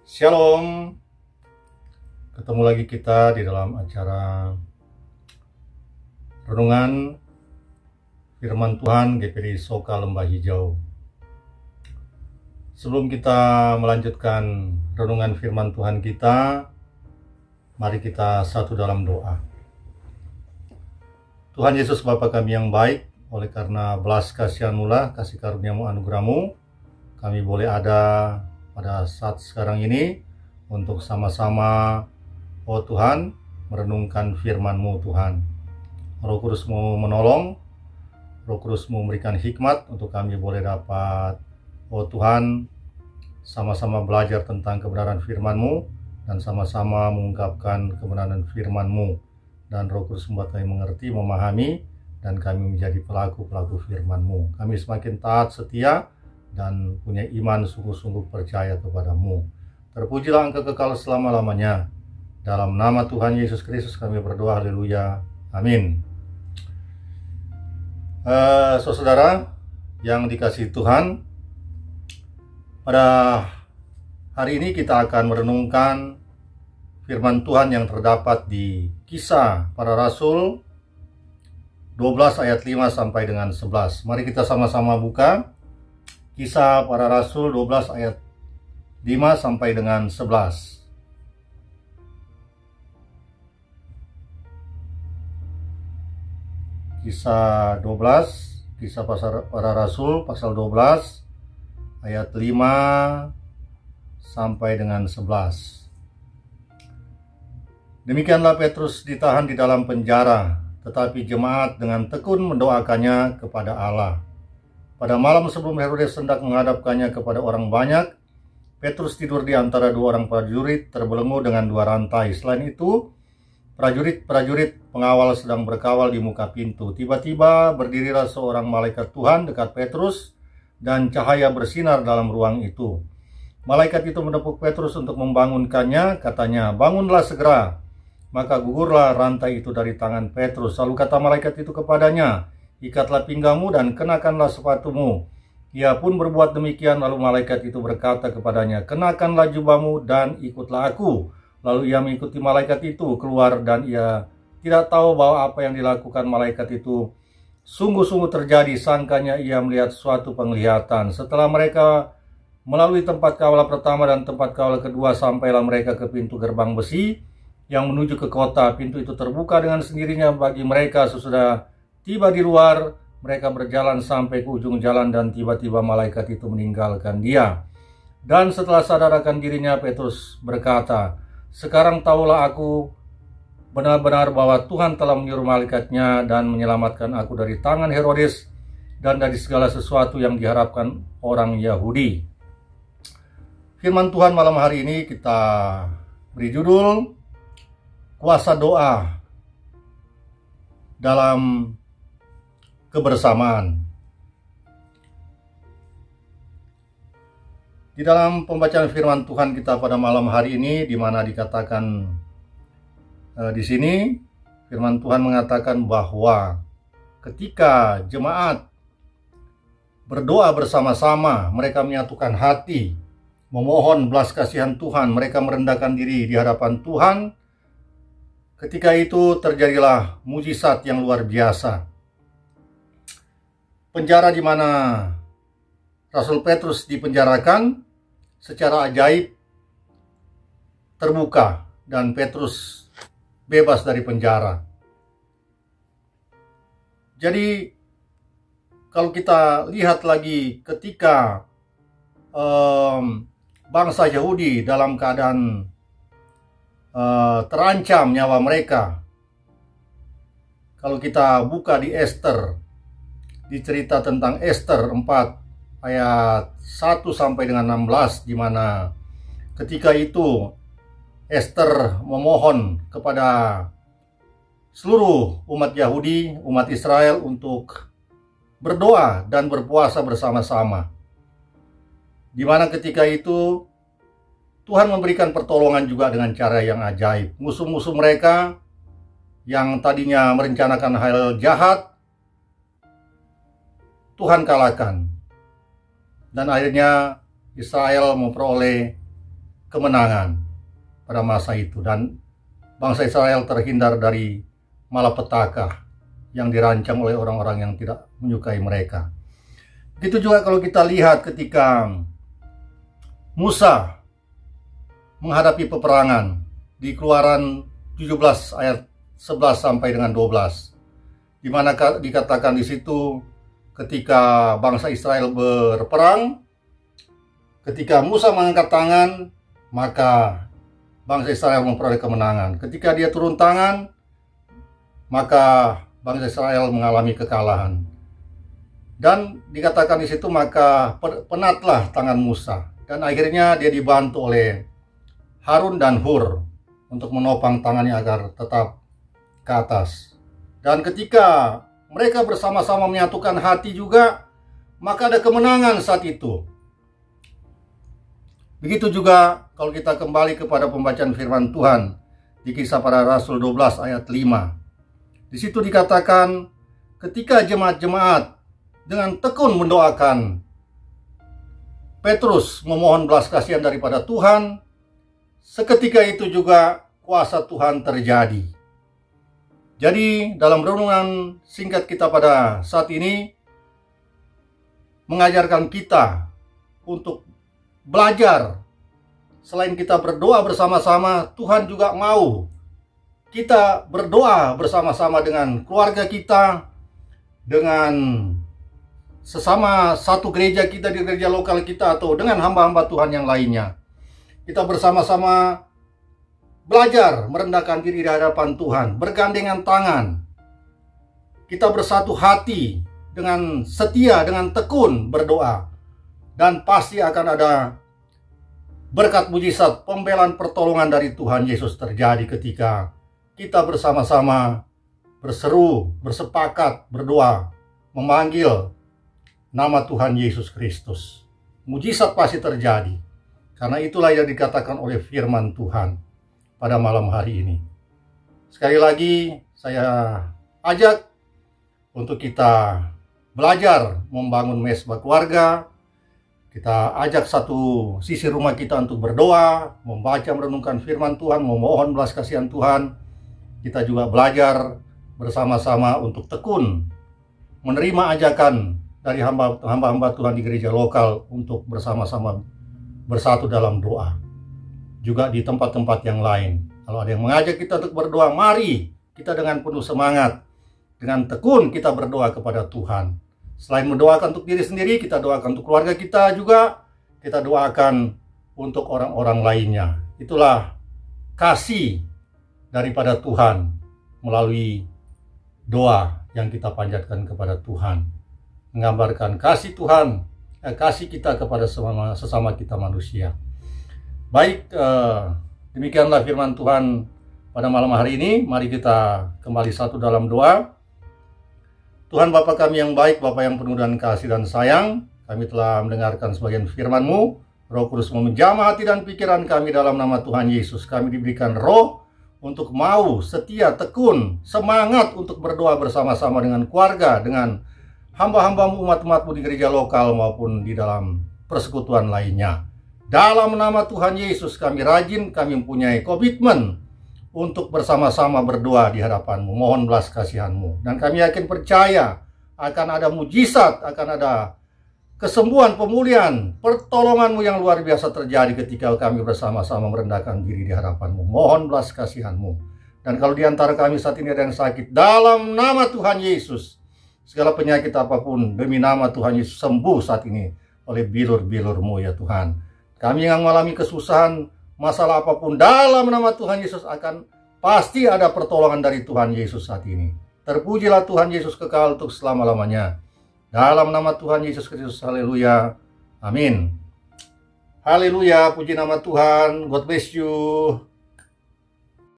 Shalom, ketemu lagi kita di dalam acara renungan firman Tuhan GPD Soka Lembah Hijau. Sebelum kita melanjutkan renungan firman Tuhan kita, mari kita satu dalam doa. Tuhan Yesus Bapa kami yang baik, oleh karena belas kasihan-Mu lah, kasih karunia-Mu, anugerah-Mu, kami boleh ada pada saat sekarang ini untuk sama-sama, oh Tuhan, merenungkan firman-Mu Tuhan. Roh Kudus-Mu menolong, Roh Kudus-Mu memberikan hikmat untuk kami boleh dapat, oh Tuhan, sama-sama belajar tentang kebenaran firman-Mu dan sama-sama mengungkapkan kebenaran firman-Mu. Dan Roh Kudus membuat kami mengerti, memahami, dan kami menjadi pelaku-pelaku firman-Mu. Kami semakin taat, setia, dan punya iman sungguh-sungguh percaya kepadamu. Terpujilah Engkau kekal selama-lamanya. Dalam nama Tuhan Yesus Kristus kami berdoa, haleluya, amin. Saudara yang dikasihi Tuhan, pada hari ini kita akan merenungkan firman Tuhan yang terdapat di Kisah Para Rasul 12 ayat 5 sampai dengan 11. Mari kita sama-sama buka Kisah Para Rasul 12 ayat 5 sampai dengan 11. Kisah Para Rasul pasal 12 ayat 5 sampai dengan 11. Demikianlah Petrus ditahan di dalam penjara, tetapi jemaat dengan tekun mendoakannya kepada Allah. Pada malam sebelum Herodes hendak menghadapkannya kepada orang banyak, Petrus tidur di antara dua orang prajurit terbelenggu dengan dua rantai. Selain itu, prajurit pengawal sedang berkawal di muka pintu. Tiba-tiba berdirilah seorang malaikat Tuhan dekat Petrus dan cahaya bersinar dalam ruang itu. Malaikat itu menepuk Petrus untuk membangunkannya, katanya, "Bangunlah segera." Maka gugurlah rantai itu dari tangan Petrus. Lalu kata malaikat itu kepadanya, "Ikatlah pinggangmu dan kenakanlah sepatumu." Ia pun berbuat demikian. Lalu malaikat itu berkata kepadanya, "Kenakanlah jubahmu dan ikutlah aku." Lalu ia mengikuti malaikat itu keluar, dan ia tidak tahu bahwa apa yang dilakukan malaikat itu sungguh-sungguh terjadi. Sangkanya ia melihat suatu penglihatan. Setelah mereka melalui tempat kawal pertama dan tempat kawal kedua, sampailah mereka ke pintu gerbang besi yang menuju ke kota. Pintu itu terbuka dengan sendirinya bagi mereka. Sesudah tiba di luar, mereka berjalan sampai ke ujung jalan, dan tiba-tiba malaikat itu meninggalkan dia. Dan setelah sadarkan dirinya, Petrus berkata, "Sekarang tahulah aku benar-benar bahwa Tuhan telah menyuruh malaikatnya dan menyelamatkan aku dari tangan Herodes dan dari segala sesuatu yang diharapkan orang Yahudi." Firman Tuhan malam hari ini kita beri judul Kuasa Doa dalam Kebersamaan. Di dalam pembacaan firman Tuhan kita pada malam hari ini, di mana dikatakan di sini firman Tuhan mengatakan bahwa ketika jemaat berdoa bersama-sama, mereka menyatukan hati, memohon belas kasihan Tuhan, mereka merendahkan diri di hadapan Tuhan. Ketika itu terjadilah mujizat yang luar biasa. Penjara di mana Rasul Petrus dipenjarakan secara ajaib terbuka, dan Petrus bebas dari penjara. Jadi kalau kita lihat lagi ketika bangsa Yahudi dalam keadaan terancam nyawa mereka, kalau kita buka di Ester, di cerita tentang Ester 4 ayat 1 sampai dengan 16, di mana ketika itu Ester memohon kepada seluruh umat Yahudi, umat Israel, untuk berdoa dan berpuasa bersama-sama. Di mana ketika itu Tuhan memberikan pertolongan juga dengan cara yang ajaib. Musuh-musuh mereka yang tadinya merencanakan hal jahat, Tuhan kalahkan. Dan akhirnya Israel memperoleh kemenangan pada masa itu, dan bangsa Israel terhindar dari malapetaka yang dirancang oleh orang-orang yang tidak menyukai mereka. Begitu juga kalau kita lihat ketika Musa menghadapi peperangan di Keluaran 17 ayat 11 sampai dengan 12, di mana dikatakan di situ ketika bangsa Israel berperang, ketika Musa mengangkat tangan, maka bangsa Israel memperoleh kemenangan. Ketika dia turun tangan, maka bangsa Israel mengalami kekalahan. Dan dikatakan di situ, maka penatlah tangan Musa, dan akhirnya dia dibantu oleh Harun dan Hur untuk menopang tangannya agar tetap ke atas. Dan ketika mereka bersama-sama menyatukan hati juga, maka ada kemenangan saat itu. Begitu juga kalau kita kembali kepada pembacaan firman Tuhan di Kisah Para Rasul 12 ayat 5. Di situ dikatakan ketika jemaat-jemaat dengan tekun mendoakan, Petrus memohon belas kasihan daripada Tuhan, seketika itu juga kuasa Tuhan terjadi. Jadi dalam renungan singkat kita pada saat ini mengajarkan kita untuk belajar, selain kita berdoa bersama-sama, Tuhan juga mau kita berdoa bersama-sama dengan keluarga kita, dengan sesama satu gereja kita di gereja lokal kita, atau dengan hamba-hamba Tuhan yang lainnya. Kita bersama-sama belajar merendahkan diri di hadapan Tuhan, bergandengan tangan. Kita bersatu hati dengan setia, dengan tekun berdoa. Dan pasti akan ada berkat mujizat, pembelaan, pertolongan dari Tuhan Yesus terjadi ketika kita bersama-sama berseru, bersepakat, berdoa, memanggil nama Tuhan Yesus Kristus. Mujizat pasti terjadi. Karena itulah yang dikatakan oleh firman Tuhan pada malam hari ini. Sekali lagi saya ajak untuk kita belajar membangun mesbah keluarga. Kita ajak satu sisi rumah kita untuk berdoa, membaca, merenungkan firman Tuhan, memohon belas kasihan Tuhan. Kita juga belajar bersama-sama untuk tekun menerima ajakan dari hamba-hamba Tuhan di gereja lokal untuk bersama-sama bersatu dalam doa. Juga di tempat-tempat yang lain. Kalau ada yang mengajak kita untuk berdoa, mari kita dengan penuh semangat, dengan tekun kita berdoa kepada Tuhan. Selain mendoakan untuk diri sendiri, kita doakan untuk keluarga kita juga. Kita doakan untuk orang-orang lainnya. Itulah kasih daripada Tuhan melalui doa yang kita panjatkan kepada Tuhan. Menggambarkan kasih Tuhan, kasih kita kepada sesama kita manusia. Baik, demikianlah firman Tuhan pada malam hari ini. Mari kita kembali satu dalam doa. Tuhan Bapa kami yang baik, Bapa yang penuh dengan kasih dan sayang, kami telah mendengarkan sebagian firman-Mu. Roh Kudus menjamah hati dan pikiran kami dalam nama Tuhan Yesus. Kami diberikan roh untuk mau setia, tekun, semangat untuk berdoa bersama-sama dengan keluarga, dengan hamba-hamba-Mu, umat-umat-Mu di gereja lokal maupun di dalam persekutuan lainnya. Dalam nama Tuhan Yesus kami rajin, kami mempunyai komitmen untuk bersama-sama berdoa di hadapan-Mu, mohon belas kasihan-Mu. Dan kami yakin percaya akan ada mujizat, akan ada kesembuhan, pemulihan, pertolongan-Mu yang luar biasa terjadi ketika kami bersama-sama merendahkan diri di hadapan-Mu. Mohon belas kasihan-Mu. Dan kalau di antara kami saat ini ada yang sakit, dalam nama Tuhan Yesus, segala penyakit apapun, demi nama Tuhan Yesus, sembuh saat ini oleh bilur-bilur-Mu ya Tuhan. Kami yang mengalami kesusahan, masalah apapun, dalam nama Tuhan Yesus akan pasti ada pertolongan dari Tuhan Yesus saat ini. Terpujilah Tuhan Yesus kekal untuk selama-lamanya. Dalam nama Tuhan Yesus Kristus, haleluya, amin. Haleluya, puji nama Tuhan, God bless you.